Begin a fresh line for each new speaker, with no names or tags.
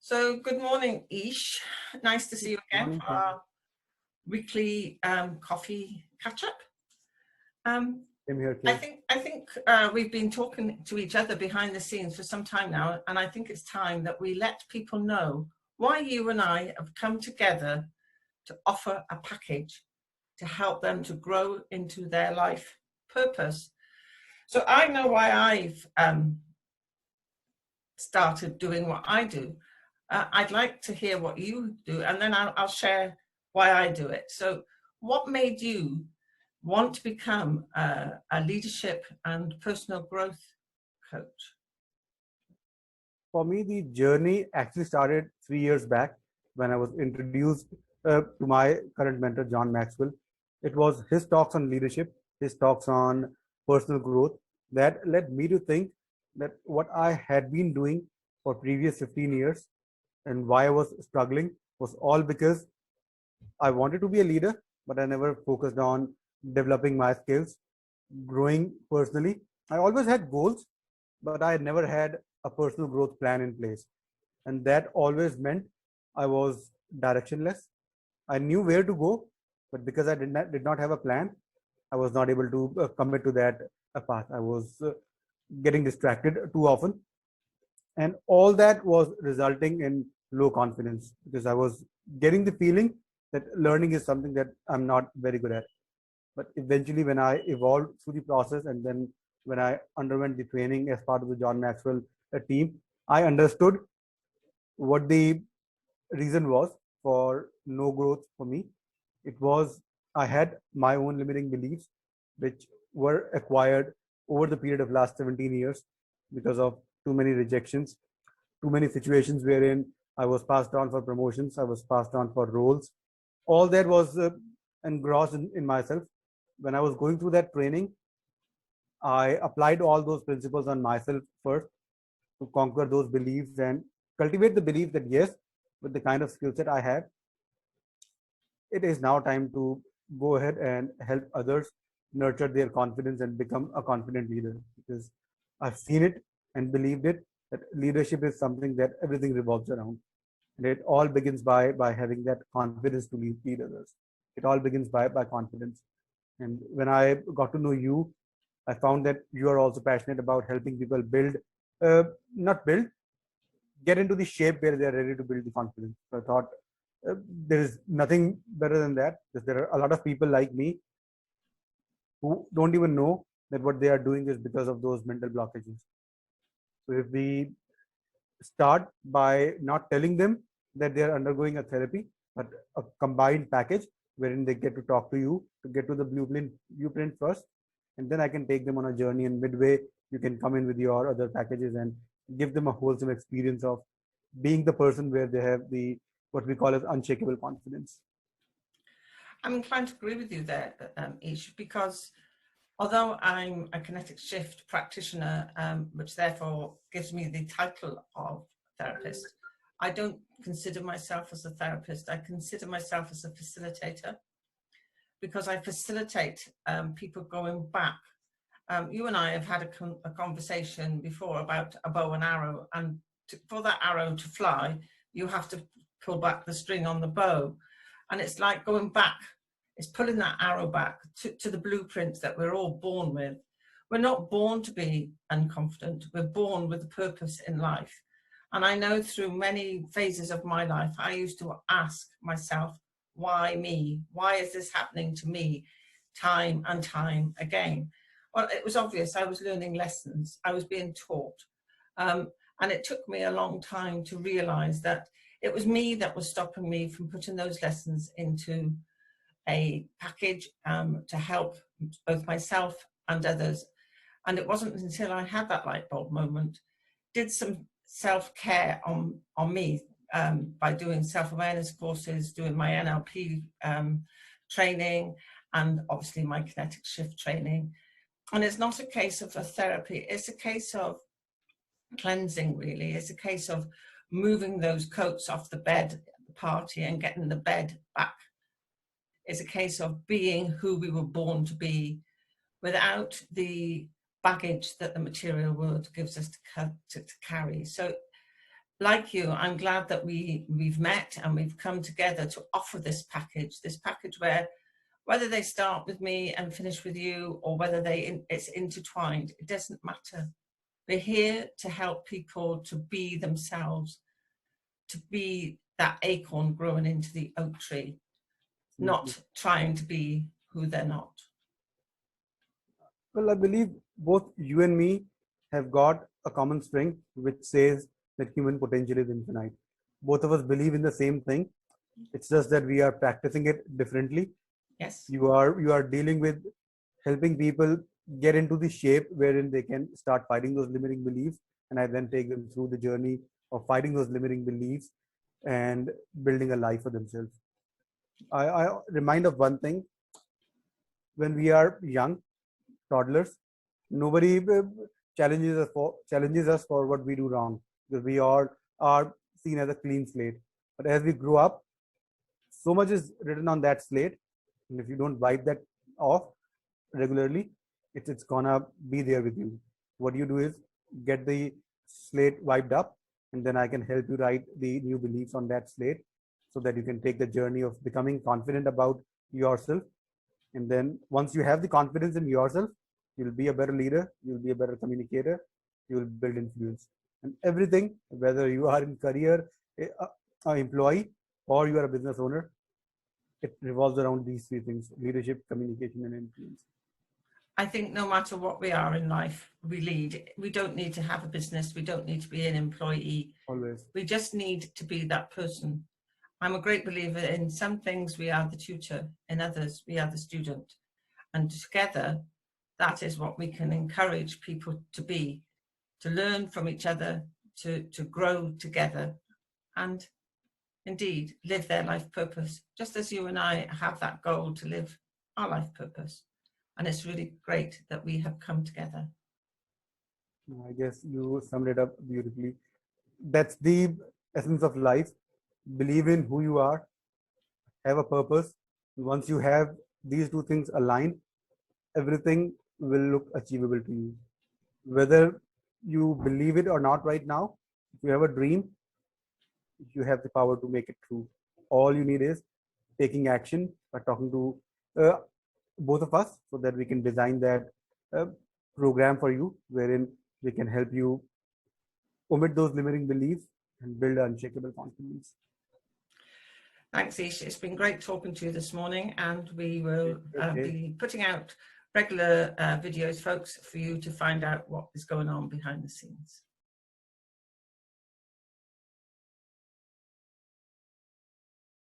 So good morning, Ish. Nice to see you again
Morning,
for
Kim.
our weekly coffee catch-up.
Same here,
I
Kim.
think we've been talking to each other behind the scenes for some time now, and I think it's time that we let people know why you and I have come together to offer a package to help them to grow into their life purpose. So I know why I've started doing what I do. I'd like to hear what you do, and then I'll share why I do it. So what made you want to become a leadership and personal growth coach?
For me, the journey actually started 3 years back when I was introduced to my current mentor, John Maxwell. It was his talks on leadership, his talks on personal growth that led me to think that what I had been doing for previous 15 years and why I was struggling was all because I wanted to be a leader, but I never focused on developing my skills, growing personally. I always had goals, but I never had a personal growth plan in place. And that always meant I was directionless. I knew where to go, but because I did not have a plan, I was not able to commit to that path. I was getting distracted too often, and all that was resulting in low confidence because I was getting the feeling that learning is something that I'm not very good at. But eventually, when I evolved through the process and then when I underwent the training as part of the John Maxwell team, I understood what the reason was for no growth for me. It was I had my own limiting beliefs, which were acquired over the period of last 17 years because of too many rejections, too many situations wherein I was passed on for promotions, I was passed on for roles. All that was engrossed in myself. When I was going through that training, I applied all those principles on myself first to conquer those beliefs and cultivate the belief that yes, with the kind of skill set I have, it is now time to go ahead and help others nurture their confidence and become a confident leader. Because I've seen it and believed it that leadership is something that everything revolves around. And it all begins by having that confidence to lead others. It all begins by confidence. And when I got to know you, I found that you are also passionate about helping people build, not build, get into the shape where they are ready to build the confidence. So I thought there is nothing better than that because there are a lot of people like me who don't even know that what they are doing is because of those mental blockages. So if we start by not telling them that they are undergoing a therapy, but a combined package wherein they get to talk to you to get to the blueprint first, and then I can take them on a journey. And midway, you can come in with your other packages and give them a wholesome experience of being the person where they have the what we call as unshakable confidence.
I'm inclined to agree with you there, Ish, because although I'm a kinetic shift practitioner, which therefore gives me the title of therapist, I don't consider myself as a therapist. I consider myself as a facilitator because I facilitate people going back. You and I have had a conversation before about a bow and arrow, and for that arrow to fly, you have to pull back the string on the bow. And it's like going back, it's pulling that arrow back to the blueprints that we're all born with. We're not born to be unconfident, we're born with a purpose in life. And I know through many phases of my life, I used to ask myself, why me? Why is this happening to me time and time again? Well, it was obvious I was learning lessons, I was being taught. And it took me a long time to realize that it was me that was stopping me from putting those lessons into a package to help both myself and others. And it wasn't until I had that light bulb moment, did some self-care on me by doing self-awareness courses, doing my NLP training, and obviously my kinetic shift training. And it's not a case of a therapy, it's a case of cleansing, really. It's a case of moving those coats off the bed at the party and getting the bed back. It's a case of being who we were born to be without the baggage that the material world gives us to carry. So like you, I'm glad that we've met and we've come together to offer this package where whether they start with me and finish with you, or whether it's intertwined, it doesn't matter. We're here to help people to be themselves, to be that acorn growing into the oak tree, not trying to be who they're not.
Well, I believe both you and me have got a common strength which says that human potential is infinite. Both of us believe in the same thing. It's just that we are practicing it differently.
Yes.
You are dealing with helping people get into the shape wherein they can start fighting those limiting beliefs, and I then take them through the journey of fighting those limiting beliefs and building a life for themselves. I remind of one thing: when we are young, toddlers, nobody challenges us for what we do wrong, because we all are seen as a clean slate. But as we grow up, so much is written on that slate, and if you don't wipe that off regularly, it's gonna be there with you. What you do is get the slate wiped up, and then I can help you write the new beliefs on that slate, so that you can take the journey of becoming confident about yourself. And then once you have the confidence in yourself, you'll be a better leader, you'll be a better communicator, you'll build influence. And everything, whether you are in career, employee, or you are a business owner, it revolves around these three things: leadership, communication, and influence.
I think no matter what we are in life, we lead. We don't need to have a business. We don't need to be an employee.
Always.
We just need to be that person. I'm a great believer in some things we are the tutor, in others we are the student. And together, that is what we can encourage people to be, to learn from each other, to grow together, and indeed live their life purpose, just as you and I have that goal to live our life purpose. And it's really great that we have come together.
I guess you summed it up beautifully. That's the essence of life. Believe in who you are, have a purpose. Once you have these two things aligned, everything will look achievable to you. Whether you believe it or not right now, if you have a dream, you have the power to make it true. All you need is taking action by talking to both of us, so that we can design that uh, program for you, wherein we can help you omit those limiting beliefs and build unshakable confidence.
Thanks, Ish. It's been great talking to you this morning, and we will be putting out regular videos, folks, for you to find out what is going on behind the scenes.